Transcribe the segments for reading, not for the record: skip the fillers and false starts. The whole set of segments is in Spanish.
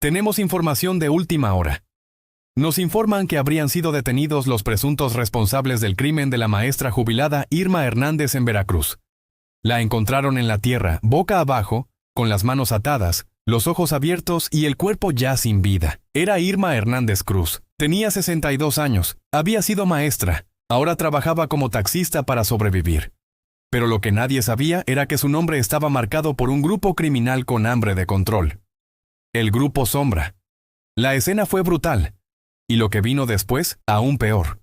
Tenemos información de última hora. Nos informan que habrían sido detenidos los presuntos responsables del crimen de la maestra jubilada Irma Hernández en Veracruz. La encontraron en la tierra, boca abajo, con las manos atadas, los ojos abiertos y el cuerpo ya sin vida. Era Irma Hernández Cruz. Tenía 62 años, había sido maestra, ahora trabajaba como taxista para sobrevivir. Pero lo que nadie sabía era que su nombre estaba marcado por un grupo criminal con hambre de control. El Grupo Sombra. La escena fue brutal. Y lo que vino después, aún peor.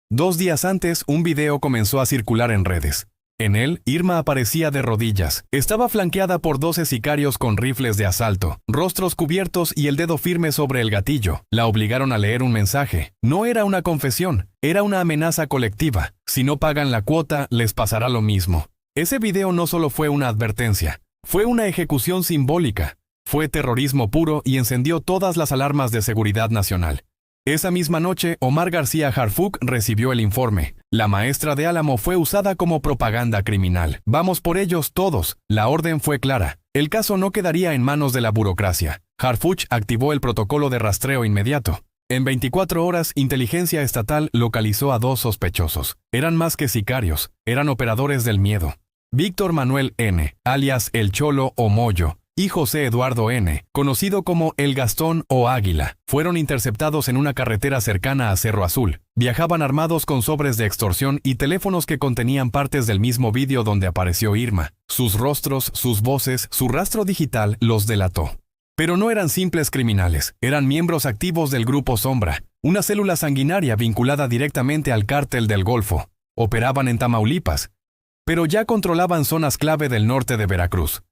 2 días antes, un video comenzó a circular en redes. En él, Irma aparecía de rodillas. Estaba flanqueada por 12 sicarios con rifles de asalto, rostros cubiertos y el dedo firme sobre el gatillo. La obligaron a leer un mensaje. No era una confesión, era una amenaza colectiva. Si no pagan la cuota, les pasará lo mismo. Ese video no solo fue una advertencia, fue una ejecución simbólica. Fue terrorismo puro y encendió todas las alarmas de seguridad nacional. Esa misma noche, Omar García Harfuch recibió el informe. La maestra de Álamo fue usada como propaganda criminal. Vamos por ellos todos. La orden fue clara. El caso no quedaría en manos de la burocracia. Harfuch activó el protocolo de rastreo inmediato. En 24 horas, Inteligencia Estatal localizó a 2 sospechosos. Eran más que sicarios, eran operadores del miedo. Víctor Manuel N., alias El Cholo o Moyo, y José Eduardo N., conocido como El Gastón o Águila, fueron interceptados en una carretera cercana a Cerro Azul. Viajaban armados con sobres de extorsión y teléfonos que contenían partes del mismo vídeo donde apareció Irma. Sus rostros, sus voces, su rastro digital los delató. Pero no eran simples criminales, eran miembros activos del Grupo Sombra, una célula sanguinaria vinculada directamente al Cártel del Golfo. Operaban en Tamaulipas, pero ya controlaban zonas clave del norte de Veracruz.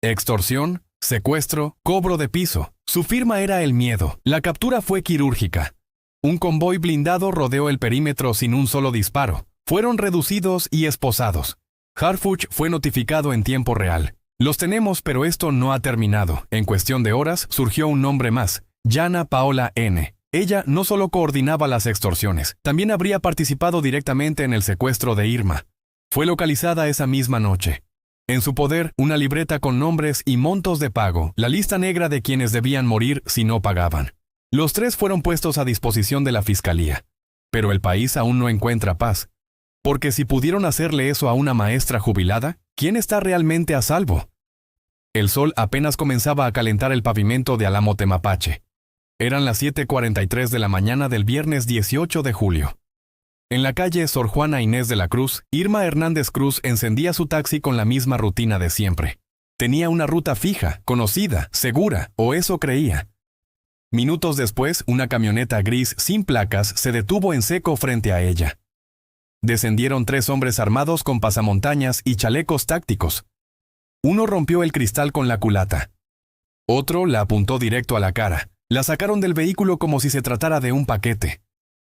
Extorsión, secuestro, cobro de piso. Su firma era el miedo. La captura fue quirúrgica. Un convoy blindado rodeó el perímetro sin un solo disparo. Fueron reducidos y esposados. Harfuch fue notificado en tiempo real. Los tenemos, pero esto no ha terminado. En cuestión de horas surgió un nombre más, Yana Paola N. Ella no solo coordinaba las extorsiones, también habría participado directamente en el secuestro de Irma. Fue localizada esa misma noche. En su poder, una libreta con nombres y montos de pago, la lista negra de quienes debían morir si no pagaban. Los 3 fueron puestos a disposición de la fiscalía. Pero el país aún no encuentra paz. Porque si pudieron hacerle eso a una maestra jubilada, ¿quién está realmente a salvo? El sol apenas comenzaba a calentar el pavimento de Álamo Temapache. Eran las 7:43 de la mañana del viernes 18 de julio. En la calle Sor Juana Inés de la Cruz, Irma Hernández Cruz encendía su taxi con la misma rutina de siempre. Tenía una ruta fija, conocida, segura, o eso creía. Minutos después, una camioneta gris sin placas se detuvo en seco frente a ella. Descendieron 3 hombres armados con pasamontañas y chalecos tácticos. Uno rompió el cristal con la culata. Otro la apuntó directo a la cara. La sacaron del vehículo como si se tratara de un paquete.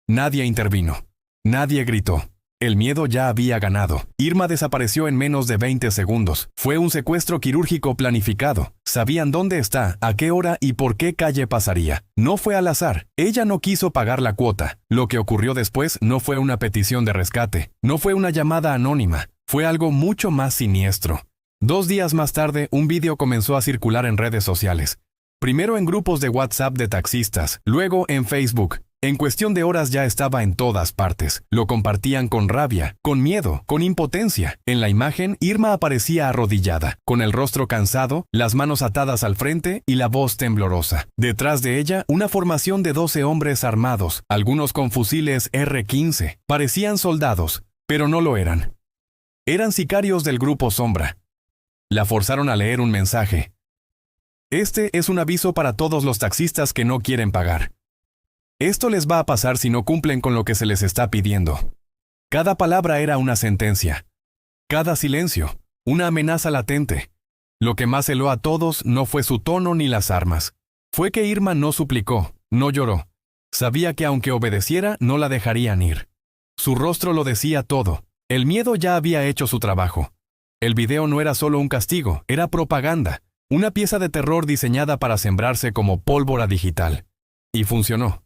Nadie intervino. Nadie gritó. El miedo ya había ganado. Irma desapareció en menos de 20 segundos. Fue un secuestro quirúrgico planificado. Sabían dónde está, a qué hora y por qué calle pasaría. No fue al azar. Ella no quiso pagar la cuota. Lo que ocurrió después no fue una petición de rescate. No fue una llamada anónima. Fue algo mucho más siniestro. 2 días más tarde, un vídeo comenzó a circular en redes sociales. Primero en grupos de WhatsApp de taxistas, luego en Facebook. En cuestión de horas ya estaba en todas partes. Lo compartían con rabia, con miedo, con impotencia. En la imagen, Irma aparecía arrodillada, con el rostro cansado, las manos atadas al frente y la voz temblorosa. Detrás de ella, una formación de 12 hombres armados, algunos con fusiles R-15. Parecían soldados, pero no lo eran. Eran sicarios del Grupo Sombra. La forzaron a leer un mensaje. Este es un aviso para todos los taxistas que no quieren pagar. Esto les va a pasar si no cumplen con lo que se les está pidiendo. Cada palabra era una sentencia. Cada silencio, una amenaza latente. Lo que más heló a todos no fue su tono ni las armas. Fue que Irma no suplicó, no lloró. Sabía que aunque obedeciera, no la dejarían ir. Su rostro lo decía todo. El miedo ya había hecho su trabajo. El video no era solo un castigo, era propaganda. Una pieza de terror diseñada para sembrarse como pólvora digital. Y funcionó.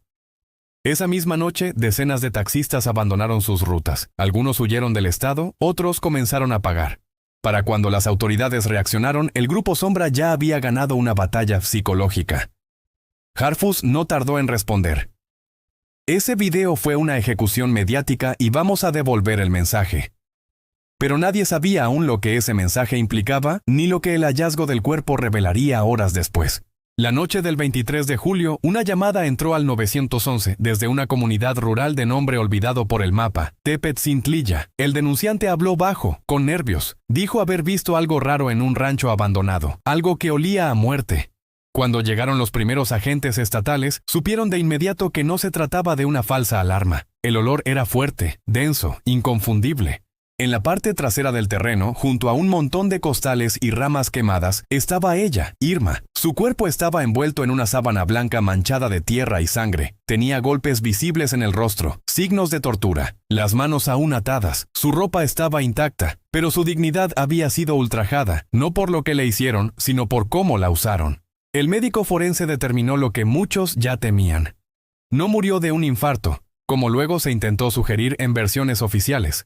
Esa misma noche, decenas de taxistas abandonaron sus rutas. Algunos huyeron del estado, otros comenzaron a pagar. Para cuando las autoridades reaccionaron, el Grupo Sombra ya había ganado una batalla psicológica. Harfush no tardó en responder. Ese video fue una ejecución mediática y vamos a devolver el mensaje. Pero nadie sabía aún lo que ese mensaje implicaba, ni lo que el hallazgo del cuerpo revelaría horas después. La noche del 23 de julio, una llamada entró al 911 desde una comunidad rural de nombre olvidado por el mapa, Tepetzintliya. El denunciante habló bajo, con nervios. Dijo haber visto algo raro en un rancho abandonado, algo que olía a muerte. Cuando llegaron los primeros agentes estatales, supieron de inmediato que no se trataba de una falsa alarma. El olor era fuerte, denso, inconfundible. En la parte trasera del terreno, junto a un montón de costales y ramas quemadas, estaba ella, Irma. Su cuerpo estaba envuelto en una sábana blanca manchada de tierra y sangre. Tenía golpes visibles en el rostro, signos de tortura, las manos aún atadas. Su ropa estaba intacta, pero su dignidad había sido ultrajada, no por lo que le hicieron, sino por cómo la usaron. El médico forense determinó lo que muchos ya temían. No murió de un infarto, como luego se intentó sugerir en versiones oficiales.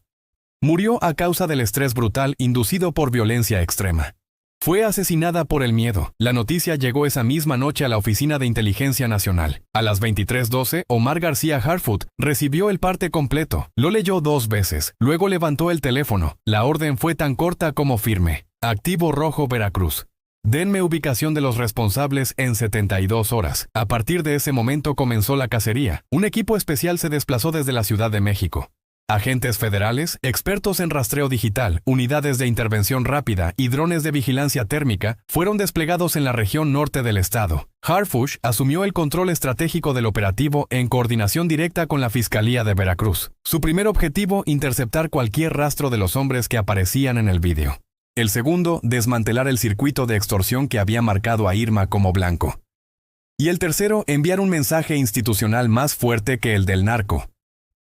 Murió a causa del estrés brutal inducido por violencia extrema. Fue asesinada por el miedo. La noticia llegó esa misma noche a la Oficina de Inteligencia Nacional. A las 23:12, Omar García Harfush recibió el parte completo. Lo leyó 2 veces. Luego levantó el teléfono. La orden fue tan corta como firme. Activo rojo Veracruz. Denme ubicación de los responsables en 72 horas. A partir de ese momento comenzó la cacería. Un equipo especial se desplazó desde la Ciudad de México. Agentes federales, expertos en rastreo digital, unidades de intervención rápida y drones de vigilancia térmica fueron desplegados en la región norte del estado. Harfush asumió el control estratégico del operativo en coordinación directa con la Fiscalía de Veracruz. Su primer objetivo, interceptar cualquier rastro de los hombres que aparecían en el vídeo. El segundo, desmantelar el circuito de extorsión que había marcado a Irma como blanco. Y el tercero, enviar un mensaje institucional más fuerte que el del narco.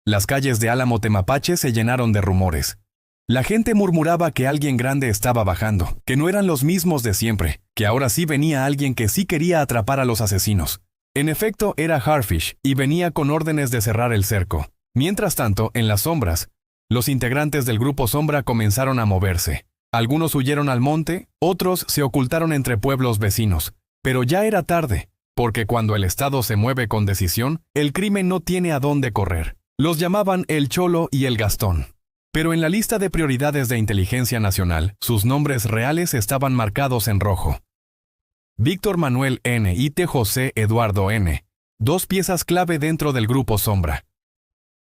Las calles de Álamo Temapache se llenaron de rumores. La gente murmuraba que alguien grande estaba bajando, que no eran los mismos de siempre, que ahora sí venía alguien que sí quería atrapar a los asesinos. En efecto, era Harfush, y venía con órdenes de cerrar el cerco. Mientras tanto, en las sombras, los integrantes del grupo Sombra comenzaron a moverse. Algunos huyeron al monte, otros se ocultaron entre pueblos vecinos. Pero ya era tarde, porque cuando el Estado se mueve con decisión, el crimen no tiene a dónde correr. Los llamaban el Cholo y el Gastón. Pero en la lista de prioridades de Inteligencia Nacional, sus nombres reales estaban marcados en rojo. Víctor Manuel N. y T. José Eduardo N. 2 piezas clave dentro del grupo Sombra.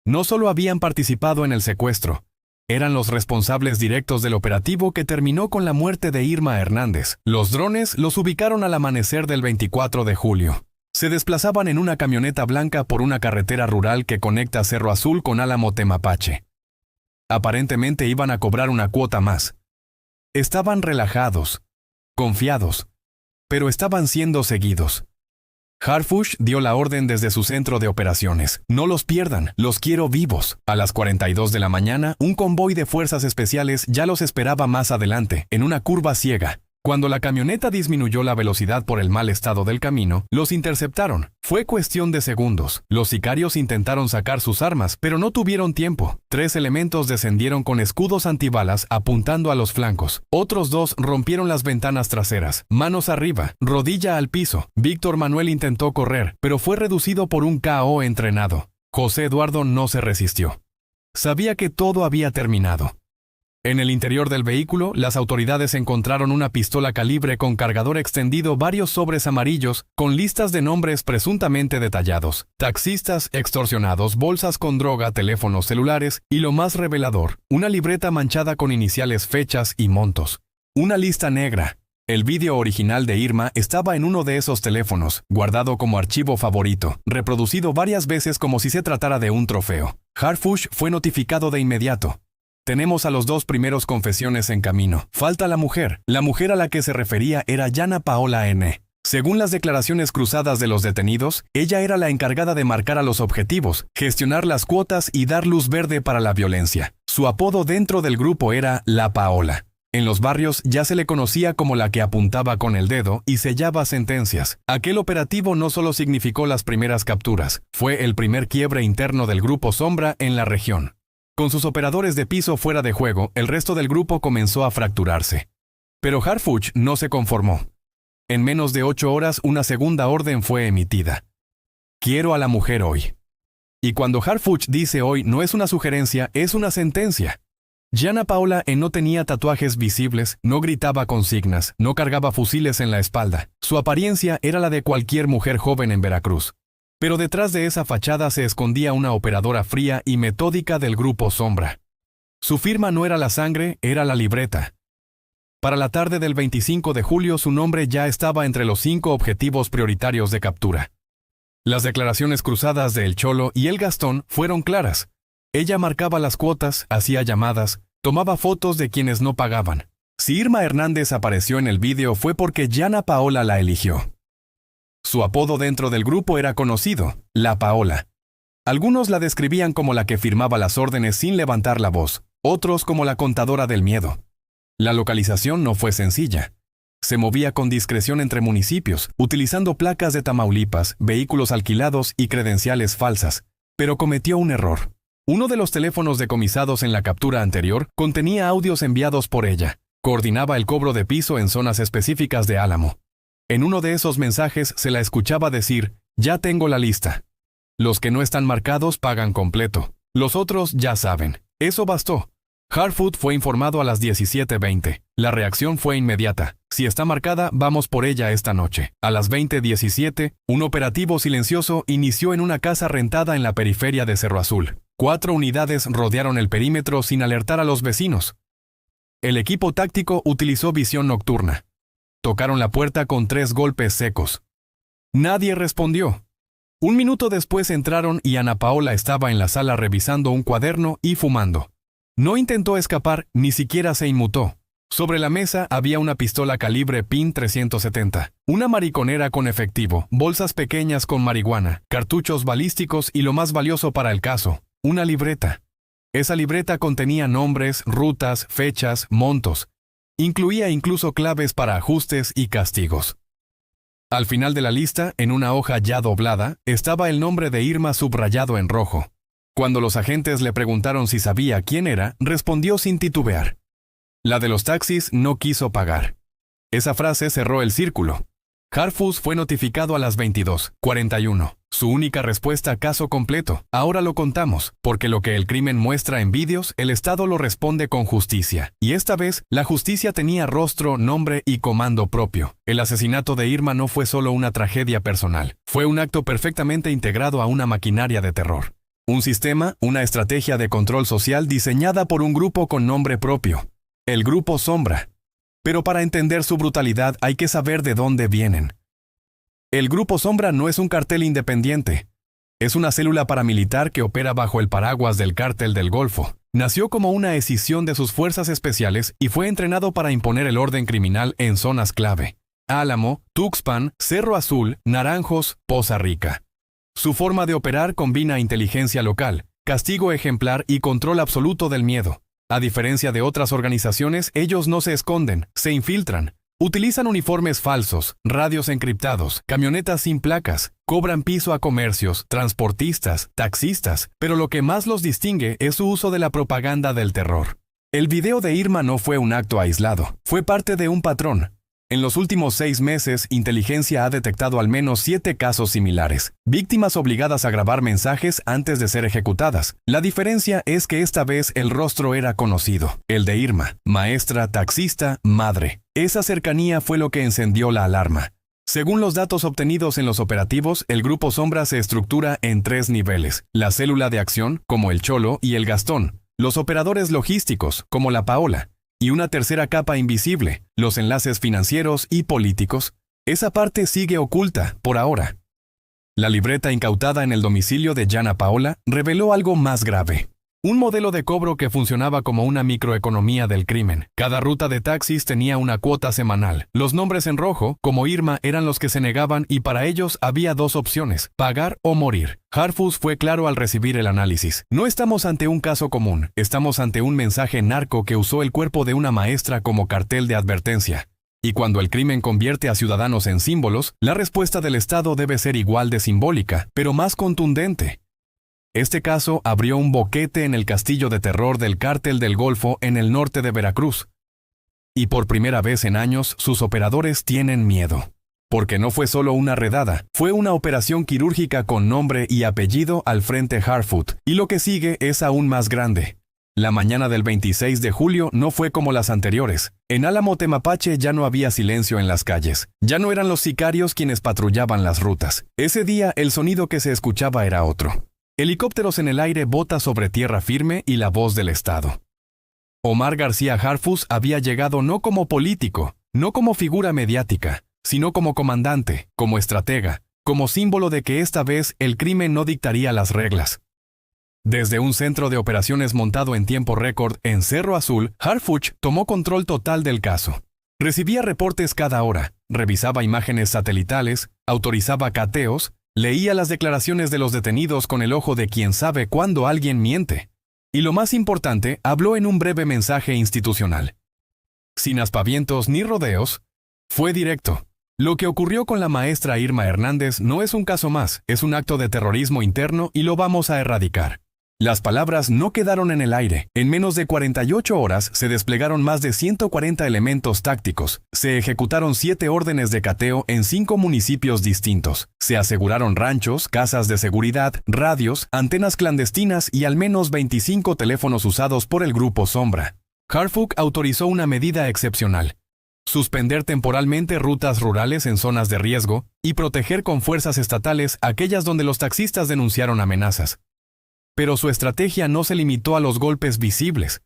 No solo habían participado en el secuestro, eran los responsables directos del operativo que terminó con la muerte de Irma Hernández. Los drones los ubicaron al amanecer del 24 de julio. Se desplazaban en una camioneta blanca por una carretera rural que conecta Cerro Azul con Álamo Temapache. Aparentemente iban a cobrar una cuota más. Estaban relajados, confiados, pero estaban siendo seguidos. Harfush dio la orden desde su centro de operaciones. No los pierdan, los quiero vivos. A las 42 de la mañana, un convoy de fuerzas especiales ya los esperaba más adelante, en una curva ciega. Cuando la camioneta disminuyó la velocidad por el mal estado del camino, los interceptaron. Fue cuestión de segundos. Los sicarios intentaron sacar sus armas, pero no tuvieron tiempo. 3 elementos descendieron con escudos antibalas apuntando a los flancos. Otros 2 rompieron las ventanas traseras. Manos arriba, rodilla al piso. Víctor Manuel intentó correr, pero fue reducido por un KO entrenado. José Eduardo no se resistió. Sabía que todo había terminado. En el interior del vehículo, las autoridades encontraron una pistola calibre con cargador extendido, varios sobres amarillos con listas de nombres presuntamente detallados, taxistas extorsionados, bolsas con droga, teléfonos celulares y, lo más revelador, una libreta manchada con iniciales, fechas y montos. Una lista negra. El vídeo original de Irma estaba en uno de esos teléfonos, guardado como archivo favorito, reproducido varias veces como si se tratara de un trofeo. Harfush fue notificado de inmediato. Tenemos a los 2 primeros confesiones en camino. Falta la mujer. La mujer a la que se refería era Yana Paola N. Según las declaraciones cruzadas de los detenidos, ella era la encargada de marcar a los objetivos, gestionar las cuotas y dar luz verde para la violencia. Su apodo dentro del grupo era La Paola. En los barrios ya se le conocía como la que apuntaba con el dedo y sellaba sentencias. Aquel operativo no solo significó las primeras capturas, fue el primer quiebre interno del grupo Sombra en la región. Con sus operadores de piso fuera de juego, el resto del grupo comenzó a fracturarse. Pero Harfush no se conformó. En menos de 8 horas una segunda orden fue emitida. Quiero a la mujer hoy. Y cuando Harfuch dice hoy no es una sugerencia, es una sentencia. Gianna Paola no tenía tatuajes visibles, no gritaba consignas, no cargaba fusiles en la espalda. Su apariencia era la de cualquier mujer joven en Veracruz. Pero detrás de esa fachada se escondía una operadora fría y metódica del Grupo Sombra. Su firma no era la sangre, era la libreta. Para la tarde del 25 de julio su nombre ya estaba entre los 5 objetivos prioritarios de captura. Las declaraciones cruzadas de El Cholo y el Gastón fueron claras. Ella marcaba las cuotas, hacía llamadas, tomaba fotos de quienes no pagaban. Si Irma Hernández apareció en el vídeo fue porque Gianna Paola la eligió. Su apodo dentro del grupo era conocido, La Paola. Algunos la describían como la que firmaba las órdenes sin levantar la voz, otros como la contadora del miedo. La localización no fue sencilla. Se movía con discreción entre municipios, utilizando placas de Tamaulipas, vehículos alquilados y credenciales falsas, pero cometió un error. Uno de los teléfonos decomisados en la captura anterior contenía audios enviados por ella. Coordinaba el cobro de piso en zonas específicas de Álamo. En uno de esos mensajes se la escuchaba decir, ya tengo la lista. Los que no están marcados pagan completo. Los otros ya saben. Eso bastó. Harfoot fue informado a las 17:20. La reacción fue inmediata. Si está marcada, vamos por ella esta noche. A las 20:17, un operativo silencioso inició en una casa rentada en la periferia de Cerro Azul. 4 unidades rodearon el perímetro sin alertar a los vecinos. El equipo táctico utilizó visión nocturna. Tocaron la puerta con 3 golpes secos. Nadie respondió. Un minuto después entraron y Ana Paola estaba en la sala revisando un cuaderno y fumando. No intentó escapar, ni siquiera se inmutó. Sobre la mesa había una pistola calibre PIN 370, una mariconera con efectivo, bolsas pequeñas con marihuana, cartuchos balísticos y lo más valioso para el caso, una libreta. Esa libreta contenía nombres, rutas, fechas, montos. Incluía incluso claves para ajustes y castigos. Al final de la lista, en una hoja ya doblada, estaba el nombre de Irma subrayado en rojo. Cuando los agentes le preguntaron si sabía quién era, respondió sin titubear. La de los taxis no quiso pagar. Esa frase cerró el círculo. Harfuch fue notificado a las 22:41. Su única respuesta, caso completo. Ahora lo contamos, porque lo que el crimen muestra en vídeos, el Estado lo responde con justicia. Y esta vez, la justicia tenía rostro, nombre y comando propio. El asesinato de Irma no fue solo una tragedia personal. Fue un acto perfectamente integrado a una maquinaria de terror. Un sistema, una estrategia de control social diseñada por un grupo con nombre propio. El Grupo Sombra. Pero para entender su brutalidad hay que saber de dónde vienen. El Grupo Sombra no es un cartel independiente. Es una célula paramilitar que opera bajo el paraguas del Cártel del Golfo. Nació como una escisión de sus fuerzas especiales y fue entrenado para imponer el orden criminal en zonas clave. Álamo, Tuxpan, Cerro Azul, Naranjos, Poza Rica. Su forma de operar combina inteligencia local, castigo ejemplar y control absoluto del miedo. A diferencia de otras organizaciones, ellos no se esconden, se infiltran. Utilizan uniformes falsos, radios encriptados, camionetas sin placas, cobran piso a comercios, transportistas, taxistas, pero lo que más los distingue es su uso de la propaganda del terror. El video de Irma no fue un acto aislado, fue parte de un patrón. En los últimos 6 meses, Inteligencia ha detectado al menos 7 casos similares. Víctimas obligadas a grabar mensajes antes de ser ejecutadas. La diferencia es que esta vez el rostro era conocido. El de Irma, maestra, taxista, madre. Esa cercanía fue lo que encendió la alarma. Según los datos obtenidos en los operativos, el Grupo Sombra se estructura en 3 niveles. La célula de acción, como el Cholo y el Gastón. Los operadores logísticos, como la Paola. Y una tercera capa invisible, los enlaces financieros y políticos. Esa parte sigue oculta, por ahora. La libreta incautada en el domicilio de Gianna Paola reveló algo más grave. Un modelo de cobro que funcionaba como una microeconomía del crimen. Cada ruta de taxis tenía una cuota semanal. Los nombres en rojo, como Irma, eran los que se negaban y para ellos había 2 opciones, pagar o morir. Harfuch fue claro al recibir el análisis. No estamos ante un caso común, estamos ante un mensaje narco que usó el cuerpo de una maestra como cartel de advertencia. Y cuando el crimen convierte a ciudadanos en símbolos, la respuesta del Estado debe ser igual de simbólica, pero más contundente. Este caso abrió un boquete en el castillo de terror del Cártel del Golfo en el norte de Veracruz. Y por primera vez en años, sus operadores tienen miedo. Porque no fue solo una redada, fue una operación quirúrgica con nombre y apellido al frente Harfoot, y lo que sigue es aún más grande. La mañana del 26 de julio no fue como las anteriores. En Álamo Temapache ya no había silencio en las calles. Ya no eran los sicarios quienes patrullaban las rutas. Ese día el sonido que se escuchaba era otro. Helicópteros en el aire, bota sobre tierra firme y la voz del Estado. Omar García Harfuch había llegado no como político, no como figura mediática, sino como comandante, como estratega, como símbolo de que esta vez el crimen no dictaría las reglas. Desde un centro de operaciones montado en tiempo récord en Cerro Azul, Harfuch tomó control total del caso. Recibía reportes cada hora, revisaba imágenes satelitales, autorizaba cateos, leía las declaraciones de los detenidos con el ojo de quien sabe cuándo alguien miente. Y lo más importante, habló en un breve mensaje institucional. Sin aspavientos ni rodeos, fue directo. Lo que ocurrió con la maestra Irma Hernández no es un caso más, es un acto de terrorismo interno y lo vamos a erradicar. Las palabras no quedaron en el aire. En menos de 48 horas se desplegaron más de 140 elementos tácticos. Se ejecutaron 7 órdenes de cateo en 5 municipios distintos. Se aseguraron ranchos, casas de seguridad, radios, antenas clandestinas y al menos 25 teléfonos usados por el Grupo Sombra. Harfuch autorizó una medida excepcional: suspender temporalmente rutas rurales en zonas de riesgo y proteger con fuerzas estatales aquellas donde los taxistas denunciaron amenazas. Pero su estrategia no se limitó a los golpes visibles.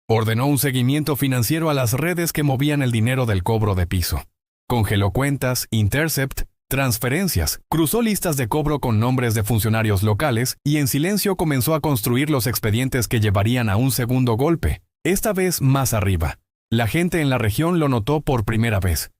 Ordenó un seguimiento financiero a las redes que movían el dinero del cobro de piso. Congeló cuentas, intercept, transferencias, cruzó listas de cobro con nombres de funcionarios locales y en silencio comenzó a construir los expedientes que llevarían a un segundo golpe, esta vez más arriba. La gente en la región lo notó por primera vez.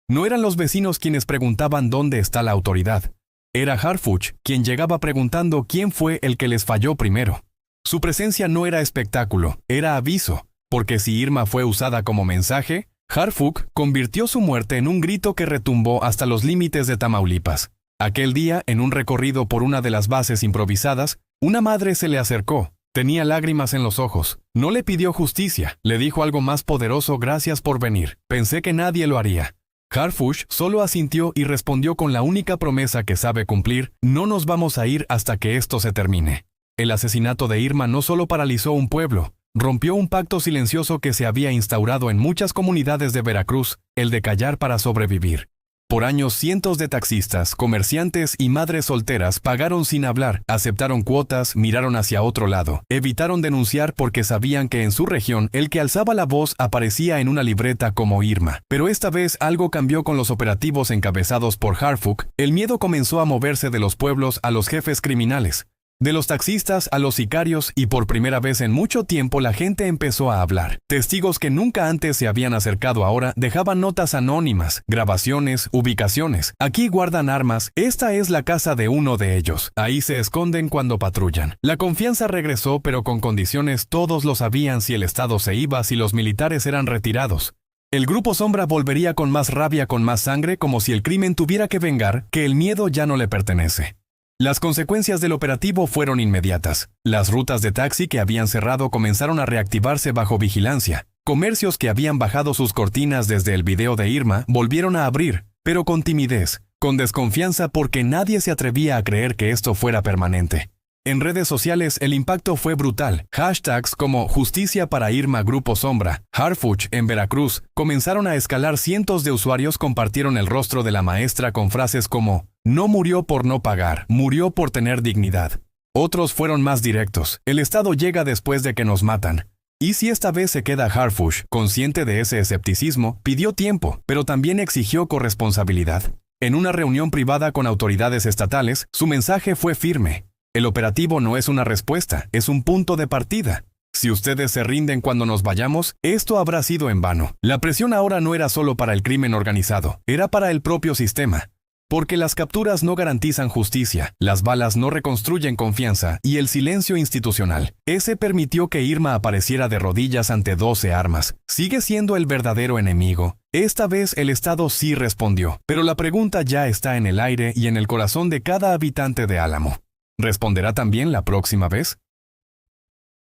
No eran los vecinos quienes preguntaban dónde está la autoridad. Era Harfuch quien llegaba preguntando quién fue el que les falló primero. Su presencia no era espectáculo, era aviso, porque si Irma fue usada como mensaje, Harfuch convirtió su muerte en un grito que retumbó hasta los límites de Tamaulipas. Aquel día, en un recorrido por una de las bases improvisadas, una madre se le acercó. Tenía lágrimas en los ojos. No le pidió justicia, le dijo algo más poderoso: gracias por venir. Pensé que nadie lo haría. Harfuch solo asintió y respondió con la única promesa que sabe cumplir: no nos vamos a ir hasta que esto se termine. El asesinato de Irma no solo paralizó un pueblo, rompió un pacto silencioso que se había instaurado en muchas comunidades de Veracruz, el de callar para sobrevivir. Por años cientos de taxistas, comerciantes y madres solteras pagaron sin hablar, aceptaron cuotas, miraron hacia otro lado, evitaron denunciar porque sabían que en su región el que alzaba la voz aparecía en una libreta como Irma. Pero esta vez algo cambió con los operativos encabezados por Harfuch. El miedo comenzó a moverse de los pueblos a los jefes criminales, de los taxistas a los sicarios, y por primera vez en mucho tiempo la gente empezó a hablar. Testigos que nunca antes se habían acercado ahora dejaban notas anónimas, grabaciones, ubicaciones. Aquí guardan armas, esta es la casa de uno de ellos. Ahí se esconden cuando patrullan. La confianza regresó, pero con condiciones. Todos lo sabían: si el Estado se iba, si los militares eran retirados. El Grupo Sombra volvería con más rabia, con más sangre, como si el crimen tuviera que vengar, que el miedo ya no le pertenece. Las consecuencias del operativo fueron inmediatas. Las rutas de taxi que habían cerrado comenzaron a reactivarse bajo vigilancia. Comercios que habían bajado sus cortinas desde el video de Irma volvieron a abrir, pero con timidez, con desconfianza, porque nadie se atrevía a creer que esto fuera permanente. En redes sociales el impacto fue brutal. Hashtags como Justicia para Irma, Grupo Sombra, Harfuch en Veracruz comenzaron a escalar. Cientos de usuarios compartieron el rostro de la maestra con frases como: no murió por no pagar, murió por tener dignidad. Otros fueron más directos: el Estado llega después de que nos matan. ¿Y si esta vez se queda? Harfuch, consciente de ese escepticismo, pidió tiempo, pero también exigió corresponsabilidad. En una reunión privada con autoridades estatales, su mensaje fue firme: el operativo no es una respuesta, es un punto de partida. Si ustedes se rinden cuando nos vayamos, esto habrá sido en vano. La presión ahora no era solo para el crimen organizado, era para el propio sistema. Porque las capturas no garantizan justicia, las balas no reconstruyen confianza y el silencio institucional, ese permitió que Irma apareciera de rodillas ante 12 armas. Sigue siendo el verdadero enemigo. Esta vez el Estado sí respondió, pero la pregunta ya está en el aire y en el corazón de cada habitante de Álamo. ¿Responderá también la próxima vez?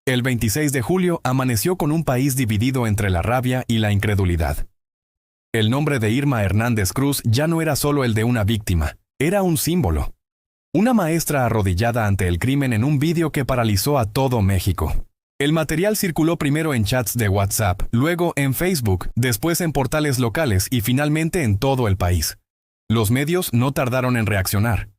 El 26 de julio amaneció con un país dividido entre la rabia y la incredulidad. El nombre de Irma Hernández Cruz ya no era solo el de una víctima, era un símbolo. Una maestra arrodillada ante el crimen en un vídeo que paralizó a todo México. El material circuló primero en chats de WhatsApp, luego en Facebook, después en portales locales y finalmente en todo el país. Los medios no tardaron en reaccionar.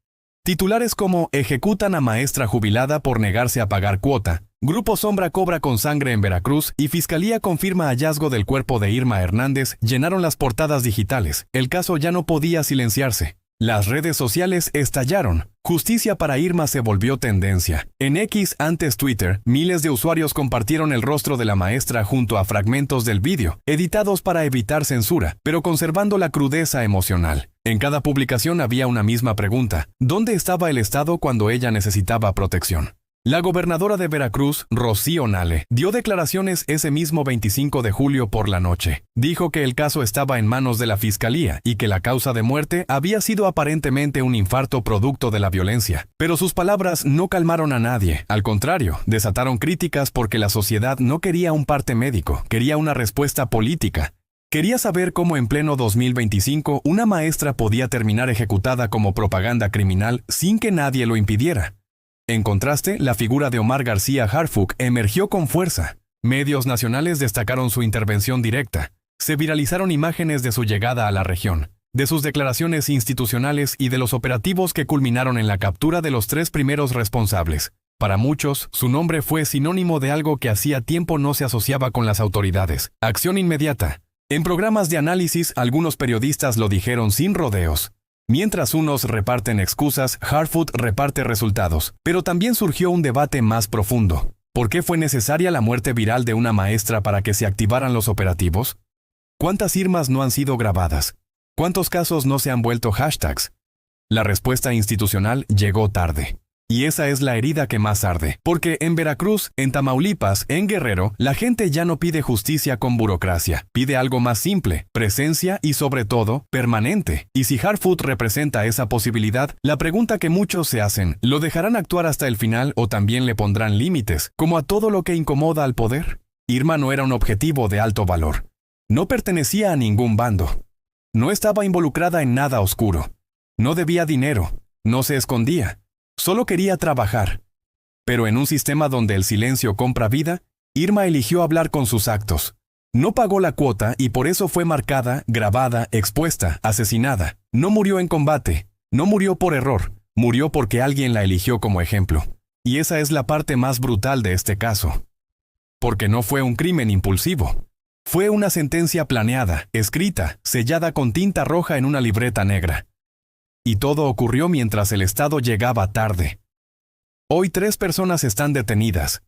Titulares como "Ejecutan a maestra jubilada por negarse a pagar cuota", "Grupo Sombra cobra con sangre en Veracruz" y "Fiscalía confirma hallazgo del cuerpo de Irma Hernández" llenaron las portadas digitales. El caso ya no podía silenciarse. Las redes sociales estallaron. Justicia para Irma se volvió tendencia. En X, antes Twitter, miles de usuarios compartieron el rostro de la maestra junto a fragmentos del vídeo, editados para evitar censura, pero conservando la crudeza emocional. En cada publicación había una misma pregunta: ¿dónde estaba el Estado cuando ella necesitaba protección? La gobernadora de Veracruz, Rocío Nale, dio declaraciones ese mismo 25 de julio por la noche. Dijo que el caso estaba en manos de la Fiscalía y que la causa de muerte había sido aparentemente un infarto producto de la violencia. Pero sus palabras no calmaron a nadie. Al contrario, desataron críticas porque la sociedad no quería un parte médico, quería una respuesta política. Quería saber cómo en pleno 2025 una maestra podía terminar ejecutada como propaganda criminal sin que nadie lo impidiera. En contraste, la figura de Omar García Harfuch emergió con fuerza. Medios nacionales destacaron su intervención directa. Se viralizaron imágenes de su llegada a la región, de sus declaraciones institucionales y de los operativos que culminaron en la captura de los 3 primeros responsables. Para muchos, su nombre fue sinónimo de algo que hacía tiempo no se asociaba con las autoridades: acción inmediata. En programas de análisis, algunos periodistas lo dijeron sin rodeos. Mientras unos reparten excusas, Harfuch reparte resultados. Pero también surgió un debate más profundo. ¿Por qué fue necesaria la muerte viral de una maestra para que se activaran los operativos? ¿Cuántas Irmas no han sido grabadas? ¿Cuántos casos no se han vuelto hashtags? La respuesta institucional llegó tarde. Y esa es la herida que más arde. Porque en Veracruz, en Tamaulipas, en Guerrero, la gente ya no pide justicia con burocracia. Pide algo más simple, presencia y sobre todo, permanente. Y si Harfuch representa esa posibilidad, la pregunta que muchos se hacen: ¿lo dejarán actuar hasta el final o también le pondrán límites, como a todo lo que incomoda al poder? Irma no era un objetivo de alto valor. No pertenecía a ningún bando. No estaba involucrada en nada oscuro. No debía dinero. No se escondía. Solo quería trabajar. Pero en un sistema donde el silencio compra vida, Irma eligió hablar con sus actos. No pagó la cuota y por eso fue marcada, grabada, expuesta, asesinada. No murió en combate. No murió por error. Murió porque alguien la eligió como ejemplo. Y esa es la parte más brutal de este caso. Porque no fue un crimen impulsivo. Fue una sentencia planeada, escrita, sellada con tinta roja en una libreta negra. Y todo ocurrió mientras el Estado llegaba tarde. Hoy 3 personas están detenidas.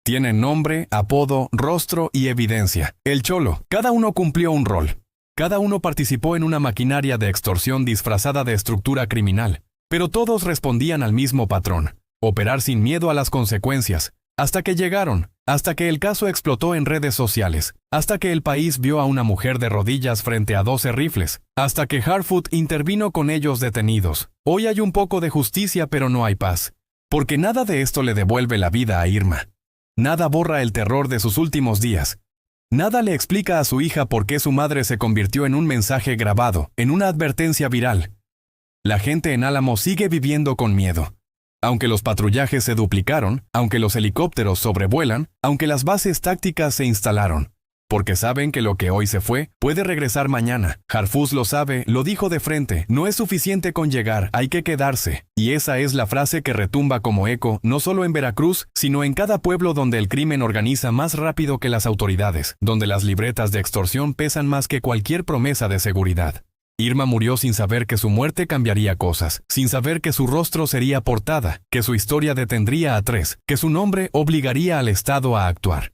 Tienen nombre, apodo, rostro y evidencia. El Cholo. Cada uno cumplió un rol. Cada uno participó en una maquinaria de extorsión disfrazada de estructura criminal. Pero todos respondían al mismo patrón: operar sin miedo a las consecuencias. Hasta que llegaron, hasta que el caso explotó en redes sociales, hasta que el país vio a una mujer de rodillas frente a 12 rifles, hasta que Harfuch intervino con ellos detenidos. Hoy hay un poco de justicia, pero no hay paz. Porque nada de esto le devuelve la vida a Irma. Nada borra el terror de sus últimos días. Nada le explica a su hija por qué su madre se convirtió en un mensaje grabado, en una advertencia viral. La gente en Álamo sigue viviendo con miedo. Aunque los patrullajes se duplicaron, aunque los helicópteros sobrevuelan, aunque las bases tácticas se instalaron. Porque saben que lo que hoy se fue, puede regresar mañana. Harfuch lo sabe, lo dijo de frente: no es suficiente con llegar, hay que quedarse. Y esa es la frase que retumba como eco, no solo en Veracruz, sino en cada pueblo donde el crimen organiza más rápido que las autoridades, donde las libretas de extorsión pesan más que cualquier promesa de seguridad. Irma murió sin saber que su muerte cambiaría cosas, sin saber que su rostro sería portada, que su historia detendría a 3, que su nombre obligaría al Estado a actuar.